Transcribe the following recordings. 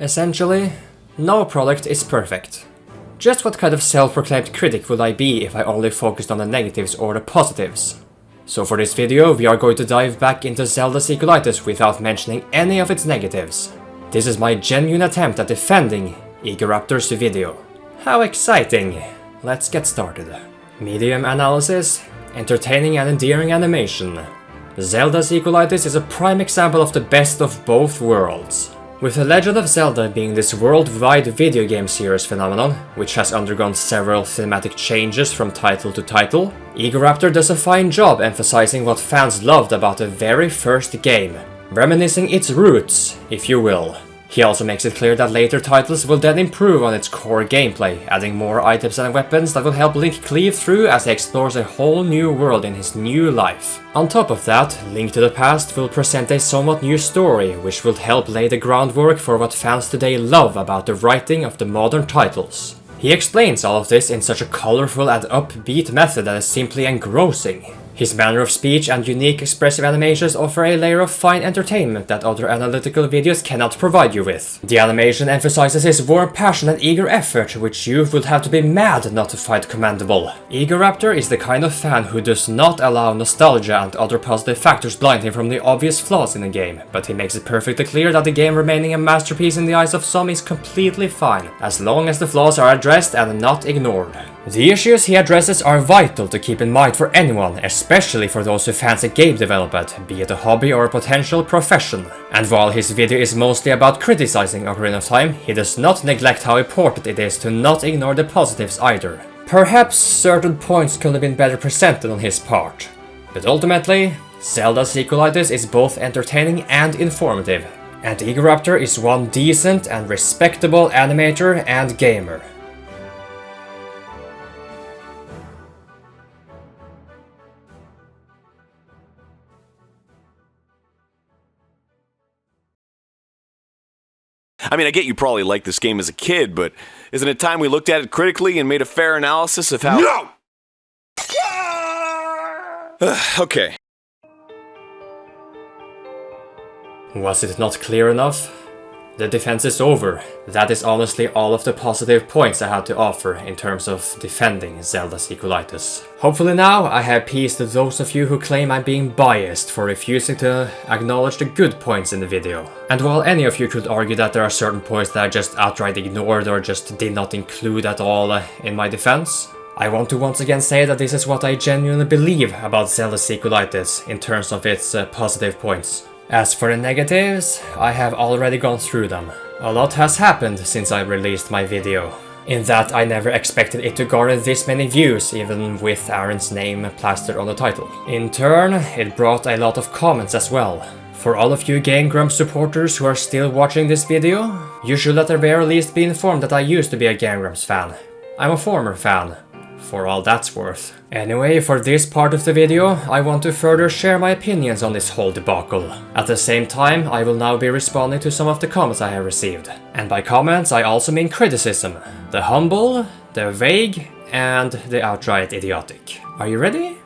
Essentially, no product is perfect. Just what kind of self-proclaimed critic would I be if I only focused on the negatives or the positives? So for this video, we are going to dive back into Zelda Sequelitis without mentioning any of its negatives. This is my genuine attempt at defending Egoraptor's video. How exciting! Let's get started. Medium analysis, entertaining and endearing animation. Zelda Sequelitis is a prime example of the best of both worlds. With The Legend of Zelda being this worldwide video game series phenomenon, which has undergone several thematic changes from title to title, Egoraptor does a fine job emphasizing what fans loved about the very first game, reminiscing its roots, if you will. He also makes it clear that later titles will then improve on its core gameplay, adding more items and weapons that will help Link cleave through as he explores a whole new world in his new life. On top of that, Link to the Past will present a somewhat new story, which will help lay the groundwork for what fans today love about the writing of the modern titles. He explains all of this in such a colorful and upbeat method that is simply engrossing. His manner of speech and unique expressive animations offer a layer of fine entertainment that other analytical videos cannot provide you with. The animation emphasizes his warm passion and eager effort, which you would have to be mad not to find commendable. Egoraptor is the kind of fan who does not allow nostalgia and other positive factors blind him from the obvious flaws in the game, but he makes it perfectly clear that the game remaining a masterpiece in the eyes of some is completely fine, as long as the flaws are addressed and not ignored. The issues he addresses are vital to keep in mind for anyone, especially for those who fancy game development, be it a hobby or a potential profession. And while his video is mostly about criticizing Ocarina of Time, he does not neglect how important it is to not ignore the positives either. Perhaps certain points could have been better presented on his part. But ultimately, Zelda Sequelitis is both entertaining and informative, and Egoraptor is one decent and respectable animator and gamer. I mean, I get you probably liked this game as a kid, but isn't it time we looked at it critically and made a fair analysis of how— No! Okay. Was it not clear enough? The defense is over. That is honestly all of the positive points I had to offer in terms of defending Zelda Sequelitis. Hopefully now I have appeased those of you who claim I'm being biased for refusing to acknowledge the good points in the video. And while any of you could argue that there are certain points that I just outright ignored or just did not include at all in my defense, I want to once again say that this is what I genuinely believe about Zelda Sequelitis in terms of its positive points. As for the negatives, I have already gone through them. A lot has happened since I released my video. In that I never expected it to garner this many views, even with Arin's name plastered on the title. In turn, it brought a lot of comments as well. For all of you Game Grumps supporters who are still watching this video, you should at the very least be informed that I used to be a Game Grumps fan. I'm a former fan, for all that's worth. Anyway, for this part of the video, I want to further share my opinions on this whole debacle. At the same time, I will now be responding to some of the comments I have received. And by comments, I also mean criticism. The humble, the vague, and the outright idiotic. Are you ready?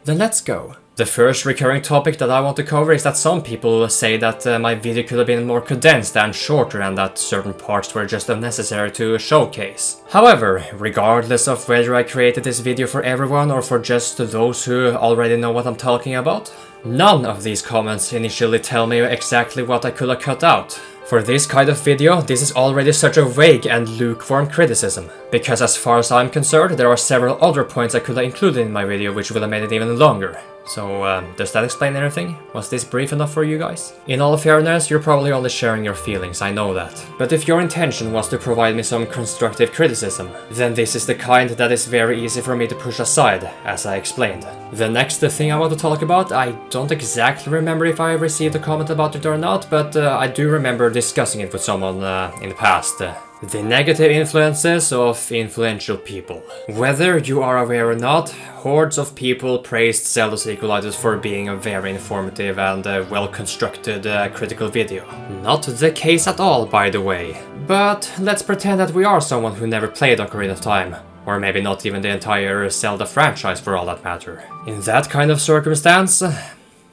Then let's go. The first recurring topic that I want to cover is that some people say that my video could have been more condensed and shorter and that certain parts were just unnecessary to showcase. However, regardless of whether I created this video for everyone or for just those who already know what I'm talking about, none of these comments initially tell me exactly what I could have cut out. For this kind of video, this is already such a vague and lukewarm criticism, because as far as I'm concerned, there are several other points I could have included in my video which would have made it even longer. So, does that explain everything? Was this brief enough for you guys? In all fairness, you're probably only sharing your feelings, I know that. But if your intention was to provide me some constructive criticism, then this is the kind that is very easy for me to push aside, as I explained. The next thing I want to talk about, I don't exactly remember if I received a comment about it or not, but I do remember discussing it with someone in the past. The negative influences of influential people. Whether you are aware or not, hordes of people praised Zelda Sequelitis for being a very informative and well-constructed critical video. Not the case at all, by the way. But let's pretend that we are someone who never played Ocarina of Time. Or maybe not even the entire Zelda franchise for all that matter. In that kind of circumstance,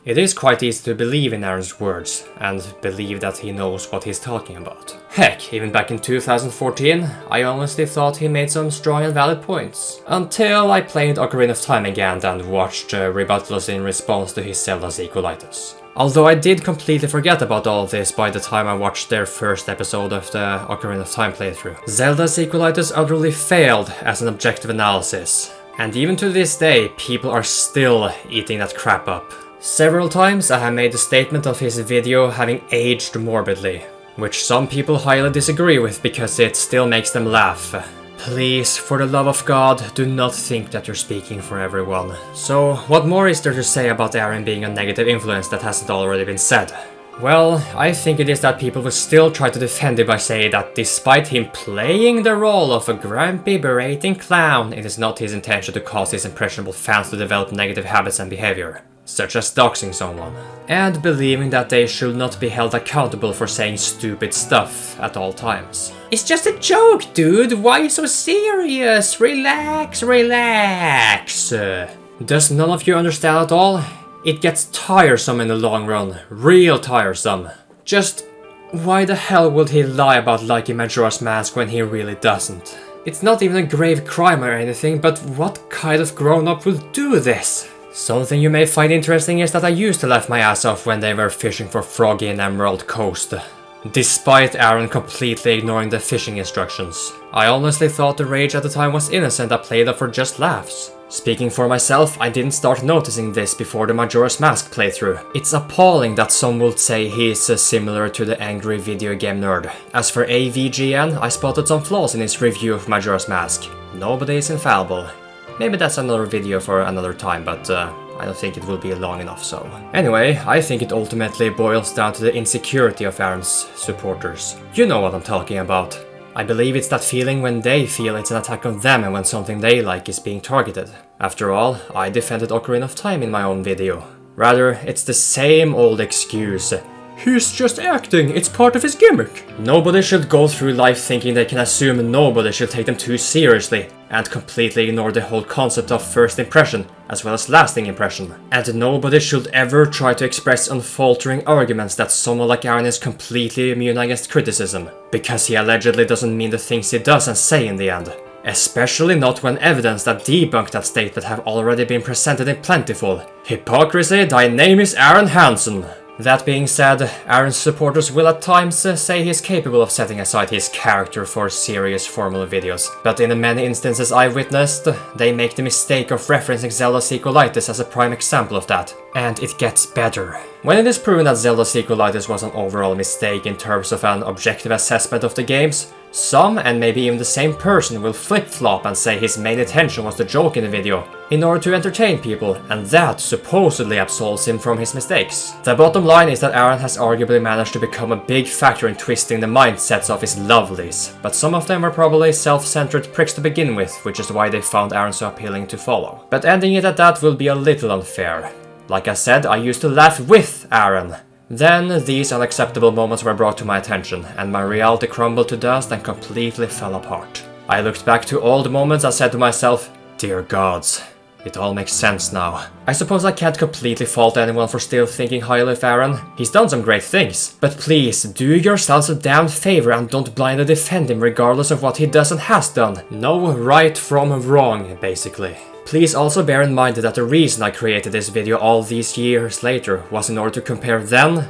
It is quite easy to believe in Arin's words, and believe that he knows what he's talking about. Heck, even back in 2014, I honestly thought he made some strong and valid points. Until I played Ocarina of Time again and watched rebuttals in response to his Zelda Sequelitis. Although I did completely forget about all of this by the time I watched their first episode of the Ocarina of Time playthrough. Zelda Sequelitis utterly failed as an objective analysis, and even to this day, people are still eating that crap up. Several times I have made the statement of his video having aged morbidly, which some people highly disagree with because it still makes them laugh. Please, for the love of God, do not think that you're speaking for everyone. So, what more is there to say about Arin being a negative influence that hasn't already been said? Well, I think it is that people will still try to defend it by saying that despite him playing the role of a grumpy, berating clown, it is not his intention to cause his impressionable fans to develop negative habits and behavior, such as doxing someone, and believing that they should not be held accountable for saying stupid stuff at all times. It's just a joke, dude! Why are you so serious? Relax, relax! Does none of you understand at all? It gets tiresome in the long run, real tiresome. Just, why the hell would he lie about liking Majora's Mask when he really doesn't? It's not even a grave crime or anything, but what kind of grown-up would do this? Something you may find interesting is that I used to laugh my ass off when they were fishing for Froggy in Emerald Coast, despite Arin completely ignoring the fishing instructions. I honestly thought the rage at the time was innocent. I played it for just laughs. Speaking for myself, I didn't start noticing this before the Majora's Mask playthrough. It's appalling that some would say he is similar to the angry video game nerd. As for AVGN, I spotted some flaws in his review of Majora's Mask. Nobody is infallible. Maybe that's another video for another time, but I don't think it will be long enough so. Anyway, I think it ultimately boils down to the insecurity of Arin's supporters. You know what I'm talking about. I believe it's that feeling when they feel it's an attack on them and when something they like is being targeted. After all, I defended Ocarina of Time in my own video. Rather, it's the same old excuse. He's just acting, it's part of his gimmick. Nobody should go through life thinking they can assume nobody should take them too seriously, and completely ignore the whole concept of first impression, as well as lasting impression. And nobody should ever try to express unfaltering arguments that someone like Arin is completely immune against criticism, because he allegedly doesn't mean the things he does and say in the end. Especially not when evidence that debunk that statement have already been presented in plentiful. Hypocrisy, thy name is Arin Hansen. That being said, Arin's supporters will at times say he's capable of setting aside his character for serious formal videos, but in the many instances I've witnessed, they make the mistake of referencing Zelda Sequelitis as a prime example of that, and it gets better. When it is proven that Zelda Sequelitis was an overall mistake in terms of an objective assessment of the games, some, and maybe even the same person, will flip-flop and say his main intention was the joke in the video, in order to entertain people, and that supposedly absolves him from his mistakes. The bottom line is that Arin has arguably managed to become a big factor in twisting the mindsets of his lovelies, but some of them were probably self-centered pricks to begin with, which is why they found Arin so appealing to follow. But ending it at that will be a little unfair. Like I said, I used to laugh with Arin. Then these unacceptable moments were brought to my attention, and my reality crumbled to dust and completely fell apart. I looked back to all the moments and said to myself, dear gods, it all makes sense now. I suppose I can't completely fault anyone for still thinking highly of Arin. He's done some great things. But please, do yourselves a damn favor and don't blindly defend him regardless of what he does and has done. Know right from wrong, basically. Please also bear in mind that the reason I created this video all these years later was in order to compare then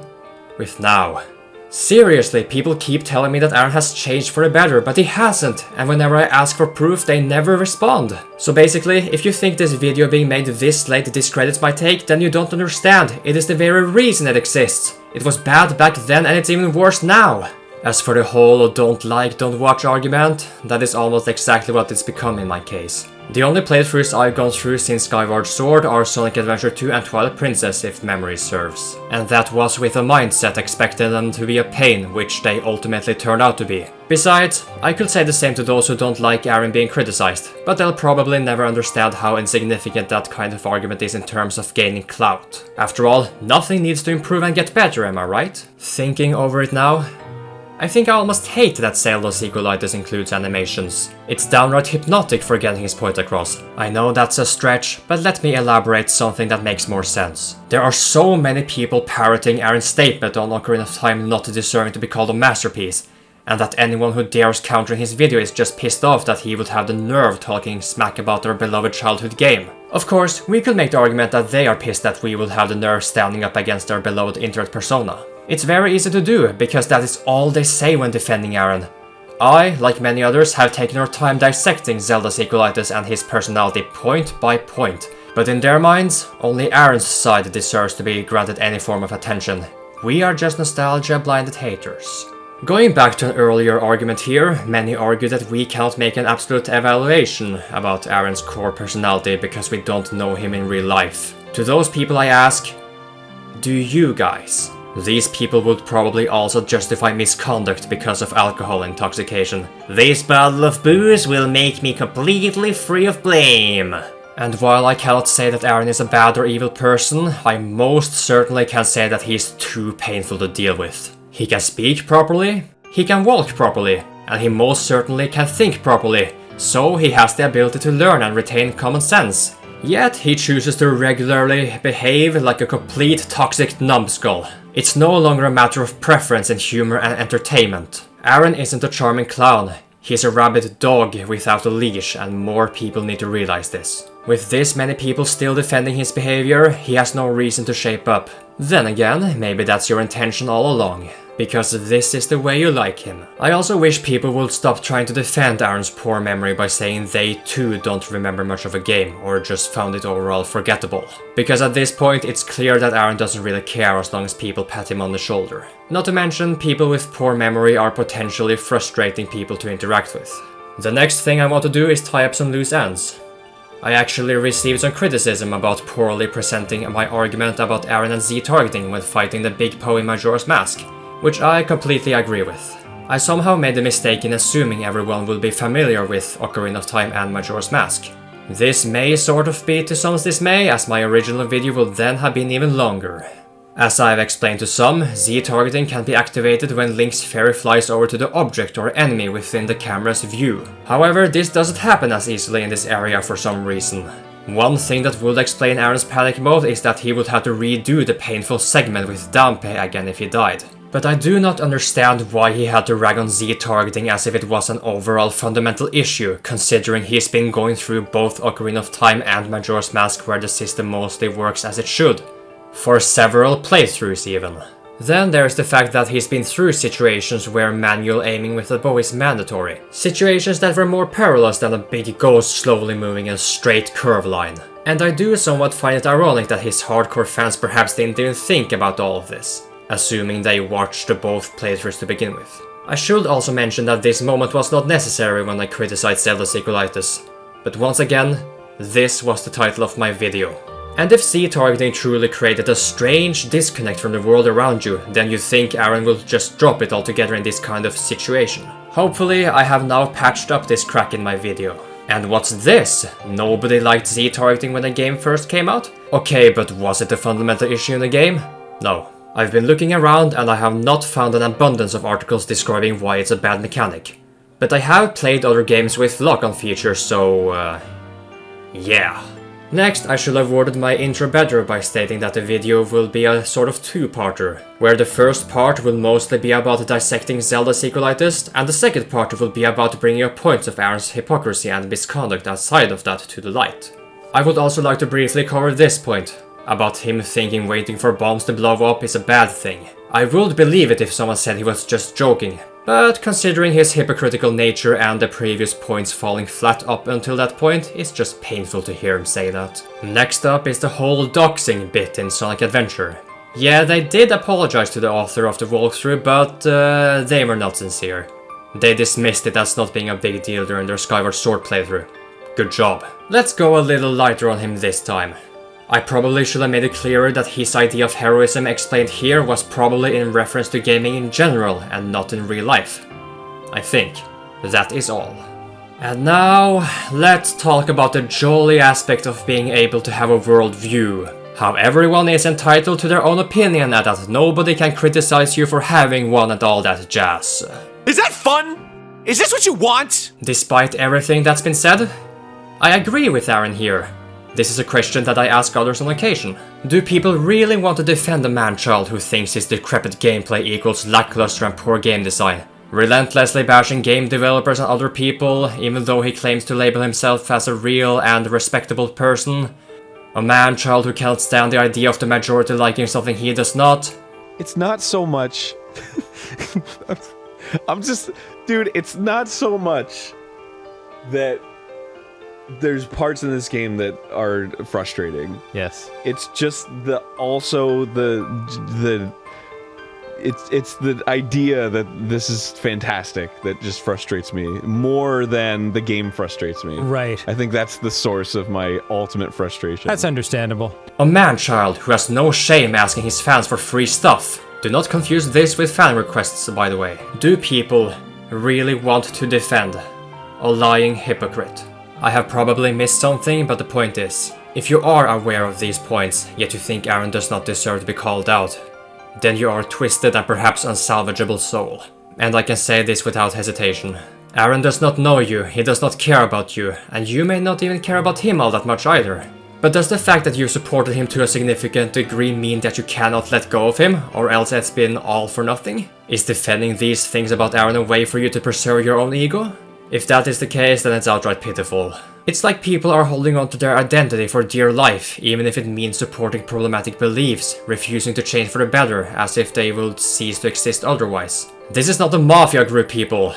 with now. Seriously, people keep telling me that Arin has changed for the better, but he hasn't, and whenever I ask for proof, they never respond. So basically, if you think this video being made this late discredits my take, then you don't understand. It is the very reason it exists. It was bad back then and it's even worse now. As for the whole don't like, don't watch argument, that is almost exactly what it's become in my case. The only playthroughs I've gone through since Skyward Sword are Sonic Adventure 2 and Twilight Princess, if memory serves. And that was with a mindset expecting them to be a pain, which they ultimately turned out to be. Besides, I could say the same to those who don't like Arin being criticized, but they'll probably never understand how insignificant that kind of argument is in terms of gaining clout. After all, nothing needs to improve and get better, am I right? Thinking over it now, I think I almost hate that Zelda Sequelitis includes animations. It's downright hypnotic for getting his point across. I know that's a stretch, but let me elaborate something that makes more sense. There are so many people parroting Arin's statement on Ocarina of Time not deserving to be called a masterpiece, and that anyone who dares countering his video is just pissed off that he would have the nerve talking smack about their beloved childhood game. Of course, we could make the argument that they are pissed that we would have the nerve standing up against their beloved internet persona. It's very easy to do, because that is all they say when defending Arin. I, like many others, have taken our time dissecting Zelda Sequelitis and his personality point by point, but in their minds, only Arin's side deserves to be granted any form of attention. We are just nostalgia-blinded haters. Going back to an earlier argument here, many argue that we cannot make an absolute evaluation about Arin's core personality because we don't know him in real life. To those people I ask, do you guys? These people would probably also justify misconduct because of alcohol intoxication. This bottle of booze will make me completely free of blame. And while I cannot say that Arin is a bad or evil person, I most certainly can say that he is too painful to deal with. He can speak properly, he can walk properly, and he most certainly can think properly, so he has the ability to learn and retain common sense. Yet he chooses to regularly behave like a complete toxic numbskull. It's no longer a matter of preference in humor and entertainment. Arin isn't a charming clown, he's a rabid dog without a leash, and more people need to realize this. With this many people still defending his behavior, he has no reason to shape up. Then again, maybe that's your intention all along, because this is the way you like him. I also wish people would stop trying to defend Arin's poor memory by saying they too don't remember much of a game, or just found it overall forgettable. Because at this point it's clear that Arin doesn't really care as long as people pat him on the shoulder. Not to mention, people with poor memory are potentially frustrating people to interact with. The next thing I want to do is tie up some loose ends. I actually received some criticism about poorly presenting my argument about Arin and Z targeting when fighting the big Poe in Majora's Mask, which I completely agree with. I somehow made the mistake in assuming everyone will be familiar with Ocarina of Time and Majora's Mask. This may sort of be to some's dismay, as my original video would then have been even longer. As I've explained to some, Z targeting can be activated when Link's fairy flies over to the object or enemy within the camera's view. However, this doesn't happen as easily in this area for some reason. One thing that would explain Arin's panic mode is that he would have to redo the painful segment with downpay again if he died. But I do not understand why he had to rag on Z targeting as if it was an overall fundamental issue, considering he's been going through both Ocarina of Time and Majora's Mask where the system mostly works as it should. For several playthroughs even. Then there's the fact that he's been through situations where manual aiming with the bow is mandatory. Situations that were more perilous than a big ghost slowly moving in a straight curve line. And I do somewhat find it ironic that his hardcore fans perhaps didn't even think about all of this, assuming they watched both playthroughs to begin with. I should also mention that this moment was not necessary when I criticized Zelda Sequelitis, but once again, this was the title of my video. And if Z targeting truly created a strange disconnect from the world around you, then you think Arin will just drop it altogether in this kind of situation. Hopefully, I have now patched up this crack in my video. And what's this? Nobody liked Z targeting when the game first came out? Okay, but was it a fundamental issue in the game? No. I've been looking around and I have not found an abundance of articles describing why it's a bad mechanic. But I have played other games with lock-on features, so yeah. Next, I should have worded my intro better by stating that the video will be a sort of two-parter, where the first part will mostly be about dissecting Zelda Sequelitis, and the second part will be about bringing up points of Arin's hypocrisy and misconduct outside of that to the light. I would also like to briefly cover this point, about him thinking waiting for bombs to blow up is a bad thing. I would believe it if someone said he was just joking, but considering his hypocritical nature and the previous points falling flat up until that point, it's just painful to hear him say that. Next up is the whole doxing bit in Sonic Adventure. Yeah, they did apologize to the author of the walkthrough, but they were not sincere. They dismissed it as not being a big deal during their Skyward Sword playthrough. Good job. Let's go a little lighter on him this time. I probably should have made it clearer that his idea of heroism explained here was probably in reference to gaming in general and not in real life. I think. That is all. And now, let's talk about the jolly aspect of being able to have a world view. How everyone is entitled to their own opinion and that nobody can criticize you for having one and all that jazz. Is that fun? Is this what you want? Despite everything that's been said, I agree with Arin here. This is a question that I ask others on occasion. Do people really want to defend a man-child who thinks his decrepit gameplay equals lackluster and poor game design? Relentlessly bashing game developers and other people, even though he claims to label himself as a real and respectable person? A man-child who cannot stand the idea of the majority liking something he does not? It's not so much... Dude, it's not so much that there's parts in this game that are frustrating. Yes. It's just it's the idea that this is fantastic that just frustrates me more than the game frustrates me. Right. I think that's the source of my ultimate frustration. That's understandable. A man-child who has no shame asking his fans for free stuff. Do not confuse this with fan requests, by the way. Do people really want to defend a lying hypocrite? I have probably missed something, but the point is, if you are aware of these points, yet you think Arin does not deserve to be called out, then you are a twisted and perhaps unsalvageable soul. And I can say this without hesitation. Arin does not know you, he does not care about you, and you may not even care about him all that much either. But does the fact that you supported him to a significant degree mean that you cannot let go of him, or else it's been all for nothing? Is defending these things about Arin a way for you to preserve your own ego? If that is the case, then it's outright pitiful. It's like people are holding on to their identity for dear life, even if it means supporting problematic beliefs, refusing to change for the better, as if they would cease to exist otherwise. This is not a mafia group, people.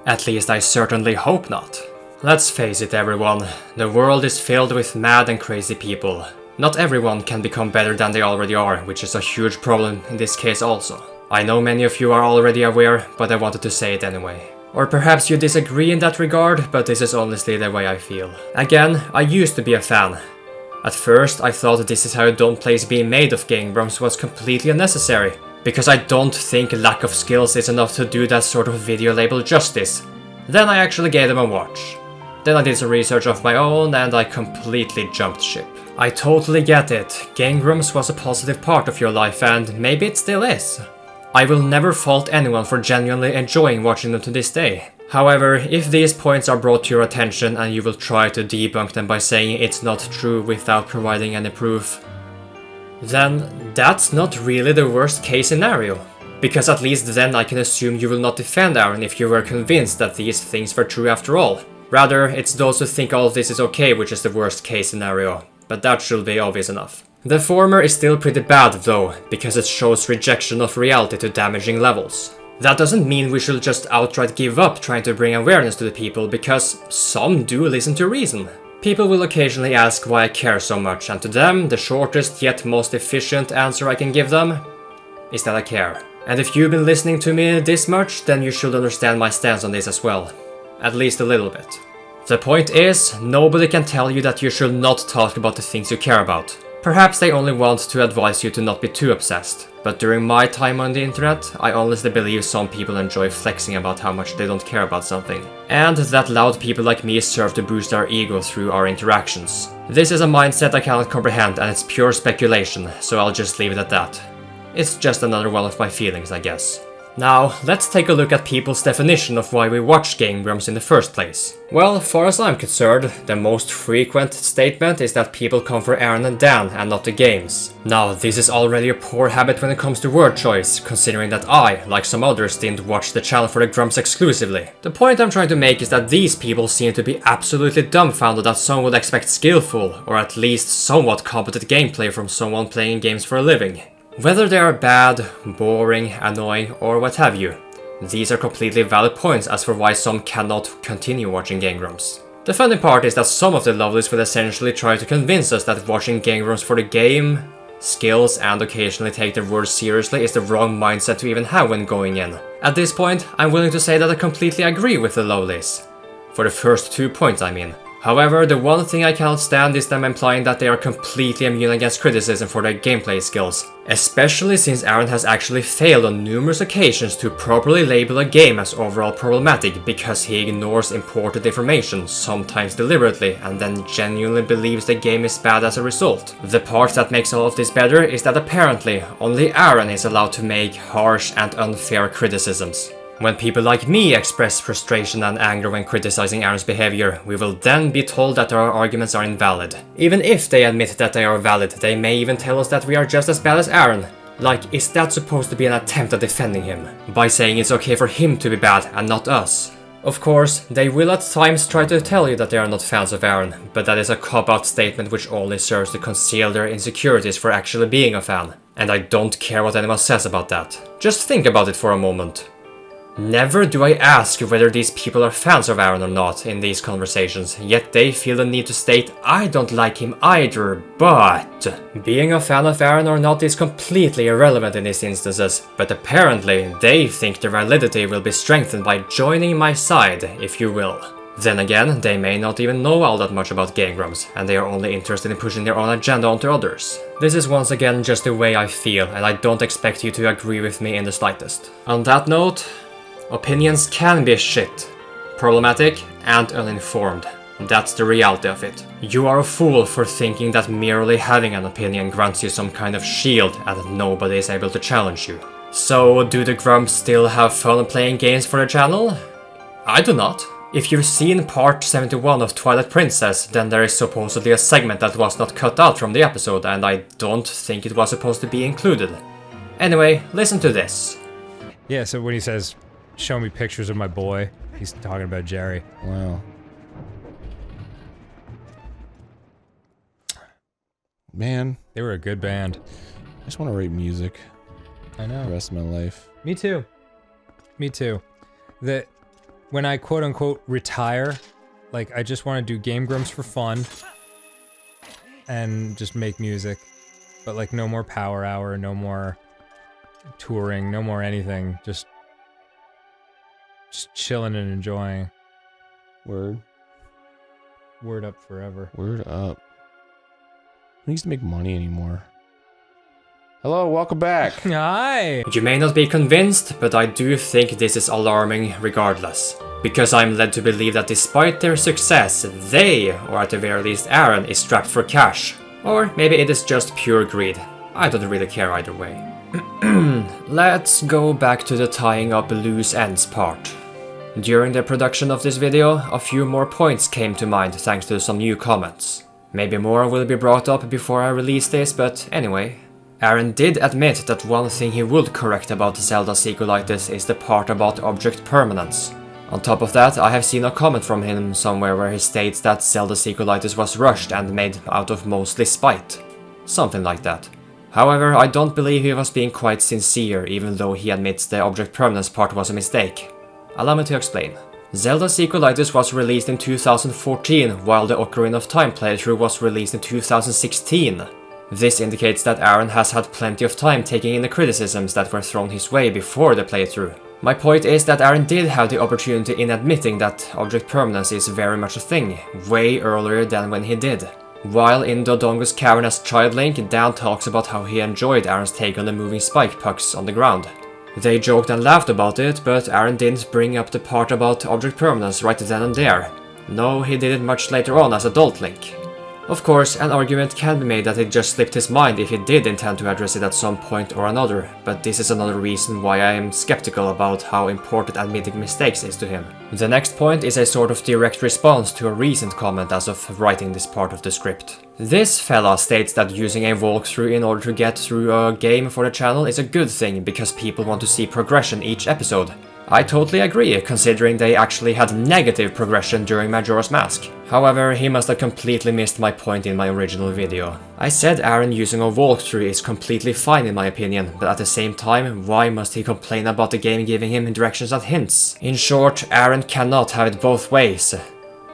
At least I certainly hope not. Let's face it, everyone, the world is filled with mad and crazy people. Not everyone can become better than they already are, which is a huge problem in this case also. I know many of you are already aware, but I wanted to say it anyway. Or perhaps you disagree in that regard, but this is honestly the way I feel. Again, I used to be a fan. At first, I thought this is how Don't Plays being made of Game Grumps was completely unnecessary, because I don't think lack of skills is enough to do that sort of video label justice. Then I actually gave them a watch. Then I did some research of my own, and I completely jumped ship. I totally get it. Game Grumps was a positive part of your life, and maybe it still is. I will never fault anyone for genuinely enjoying watching them to this day. However, if these points are brought to your attention and you will try to debunk them by saying it's not true without providing any proof, then that's not really the worst case scenario. Because at least then I can assume you will not defend Arin if you were convinced that these things were true after all. Rather, it's those who think all of this is okay which is the worst case scenario. But that should be obvious enough. The former is still pretty bad though, because it shows rejection of reality to damaging levels. That doesn't mean we should just outright give up trying to bring awareness to the people, because some do listen to reason. People will occasionally ask why I care so much, and to them, the shortest yet most efficient answer I can give them is that I care. And if you've been listening to me this much, then you should understand my stance on this as well. At least a little bit. The point is, nobody can tell you that you should not talk about the things you care about. Perhaps they only want to advise you to not be too obsessed, but during my time on the internet, I honestly believe some people enjoy flexing about how much they don't care about something. And that loud people like me serve to boost our ego through our interactions. This is a mindset I cannot comprehend and it's pure speculation, so I'll just leave it at that. It's just another one of my feelings, I guess. Now, let's take a look at people's definition of why we watch Game Grumps in the first place. Well, far as I'm concerned, the most frequent statement is that people come for Arin and Dan and not the games. Now, this is already a poor habit when it comes to word choice, considering that I, like some others, didn't watch the channel for the Grumps exclusively. The point I'm trying to make is that these people seem to be absolutely dumbfounded that someone would expect skillful, or at least somewhat competent gameplay from someone playing games for a living. Whether they are bad, boring, annoying, or what have you, these are completely valid points as for why some cannot continue watching Game Grumps. The funny part is that some of the lovelies will essentially try to convince us that watching Game Grumps for the game, skills, and occasionally take their words seriously is the wrong mindset to even have when going in. At this point, I'm willing to say that I completely agree with the lovelies. For the first 2 points, I mean. However, the one thing I cannot stand is them implying that they are completely immune against criticism for their gameplay skills, especially since Arin has actually failed on numerous occasions to properly label a game as overall problematic because he ignores important information, sometimes deliberately, and then genuinely believes the game is bad as a result. The part that makes all of this better is that apparently only Arin is allowed to make harsh and unfair criticisms. When people like me express frustration and anger when criticizing Arin's behavior, we will then be told that our arguments are invalid. Even if they admit that they are valid, they may even tell us that we are just as bad as Arin. Like, is that supposed to be an attempt at defending him? By saying it's okay for him to be bad and not us? Of course, they will at times try to tell you that they are not fans of Arin, but that is a cop-out statement which only serves to conceal their insecurities for actually being a fan. And I don't care what anyone says about that. Just think about it for a moment. Never do I ask whether these people are fans of Arin or not in these conversations, yet they feel the need to state, I don't like him either, but... Being a fan of Arin or not is completely irrelevant in these instances, but apparently they think their validity will be strengthened by joining my side, if you will. Then again, they may not even know all that much about Game Grumps, and they are only interested in pushing their own agenda onto others. This is once again just the way I feel, and I don't expect you to agree with me in the slightest. On that note, opinions can be shit, problematic, and uninformed. That's the reality of it. You are a fool for thinking that merely having an opinion grants you some kind of shield and that nobody is able to challenge you. So, do the Grumps still have fun playing games for their channel? I do not. If you've seen part 71 of Twilight Princess, then there is supposedly a segment that was not cut out from the episode, and I don't think it was supposed to be included. Anyway, listen to this. Yeah, so when he says, show me pictures of my boy, he's talking about Jerry. Wow. Man, They were a good band. I just want to write music I know. the rest of my life. Me too. Me too. When I quote-unquote retire, like, I just want to do Game Grumps for fun and just make music. But, like, no more Power Hour, no more touring, no more anything. Just chilling and enjoying. Word. Word up forever. Word up. Who needs to make money anymore? Hello, welcome back. Hi! You may not be convinced, but I do think this is alarming regardless. Because I'm led to believe that despite their success, they, or at the very least Arin, is strapped for cash. Or maybe it is just pure greed. I don't really care either way. Let's go back to the tying up loose ends part. During the production of this video, a few more points came to mind thanks to some new comments. Maybe more will be brought up before I release this, but anyway. Arin did admit that one thing he would correct about Zelda Sequelitis is the part about object permanence. On top of that, I have seen a comment from him somewhere where he states that Zelda Sequelitis was rushed and made out of mostly spite. Something like that. However, I don't believe he was being quite sincere, even though he admits the object permanence part was a mistake. Allow me to explain. Zelda Sequelitis was released in 2014, while the Ocarina of Time playthrough was released in 2016. This indicates that Arin has had plenty of time taking in the criticisms that were thrown his way before the playthrough. My point is that Arin did have the opportunity in admitting that object permanence is very much a thing, way earlier than when he did. While in Dodongo's Cavern as Child Link, Dan talks about how he enjoyed Arin's take on the moving spike pucks on the ground. They joked and laughed about it, but Arin didn't bring up the part about object permanence right then and there. No, he did it much later on as Adult Link. Of course, an argument can be made that it just slipped his mind if he did intend to address it at some point or another, but this is another reason why I am skeptical about how important admitting mistakes is to him. The next point is a sort of direct response to a recent comment as of writing this part of the script. This fella states that using a walkthrough in order to get through a game for the channel is a good thing because people want to see progression each episode. I totally agree, considering they actually had negative progression during Majora's Mask. However, he must have completely missed my point in my original video. I said Arin using a walkthrough is completely fine in my opinion, but at the same time, why must he complain about the game giving him directions and hints? In short, Arin cannot have it both ways.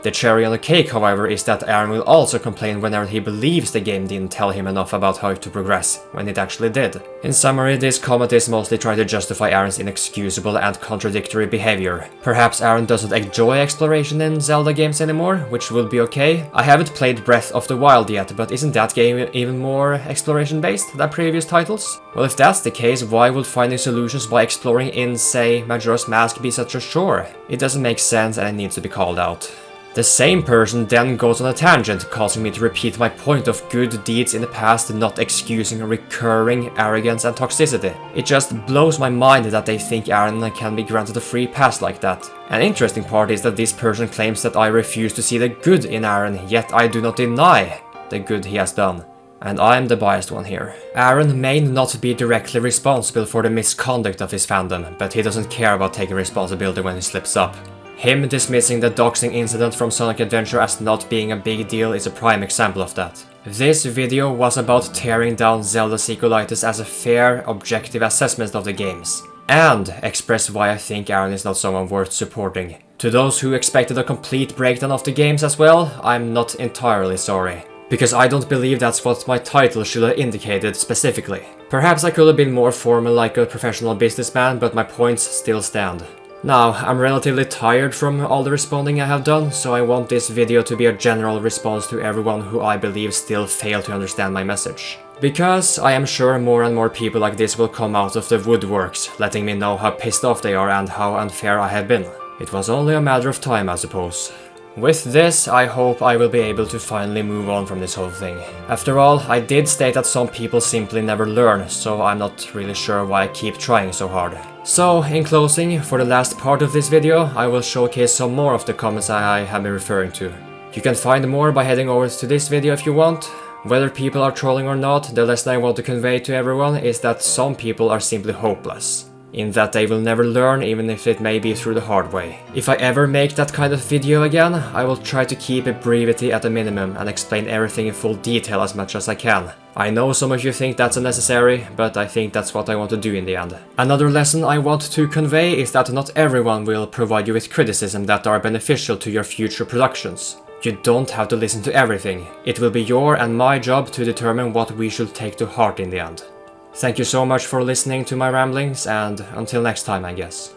The cherry on the cake, however, is that Arin will also complain whenever he believes the game didn't tell him enough about how to progress, when it actually did. In summary, this comment is mostly trying to justify Arin's inexcusable and contradictory behavior. Perhaps Arin doesn't enjoy exploration in Zelda games anymore, which would be okay. I haven't played Breath of the Wild yet, but isn't that game even more exploration-based than previous titles? Well, if that's the case, why would finding solutions by exploring in, say, Majora's Mask be such a chore? It doesn't make sense and it needs to be called out. The same person then goes on a tangent, causing me to repeat my point of good deeds in the past not excusing recurring arrogance and toxicity. It just blows my mind that they think Arin can be granted a free pass like that. An interesting part is that this person claims that I refuse to see the good in Arin, yet I do not deny the good he has done. And I'm the biased one here. Arin may not be directly responsible for the misconduct of his fandom, but he doesn't care about taking responsibility when he slips up. Him dismissing the doxing incident from Sonic Adventure as not being a big deal is a prime example of that. This video was about tearing down Zelda Sequelitis as a fair, objective assessment of the games, and express why I think Arin is not someone worth supporting. To those who expected a complete breakdown of the games as well, I'm not entirely sorry, because I don't believe that's what my title should have indicated specifically. Perhaps I could have been more formal like a professional businessman, but my points still stand. Now, I'm relatively tired from all the responding I have done, so I want this video to be a general response to everyone who I believe still fail to understand my message. Because I am sure more and more people like this will come out of the woodworks, letting me know how pissed off they are and how unfair I have been. It was only a matter of time, I suppose. With this, I hope I will be able to finally move on from this whole thing. After all, I did state that some people simply never learn, so I'm not really sure why I keep trying so hard. So, in closing, for the last part of this video, I will showcase some more of the comments I have been referring to. You can find more by heading over to this video if you want. Whether people are trolling or not, the lesson I want to convey to everyone is that some people are simply hopeless, in that they will never learn, even if it may be through the hard way. If I ever make that kind of video again, I will try to keep a brevity at a minimum and explain everything in full detail as much as I can. I know some of you think that's unnecessary, but I think that's what I want to do in the end. Another lesson I want to convey is that not everyone will provide you with criticism that are beneficial to your future productions. You don't have to listen to everything. It will be your and my job to determine what we should take to heart in the end. Thank you so much for listening to my ramblings, and until next time, I guess.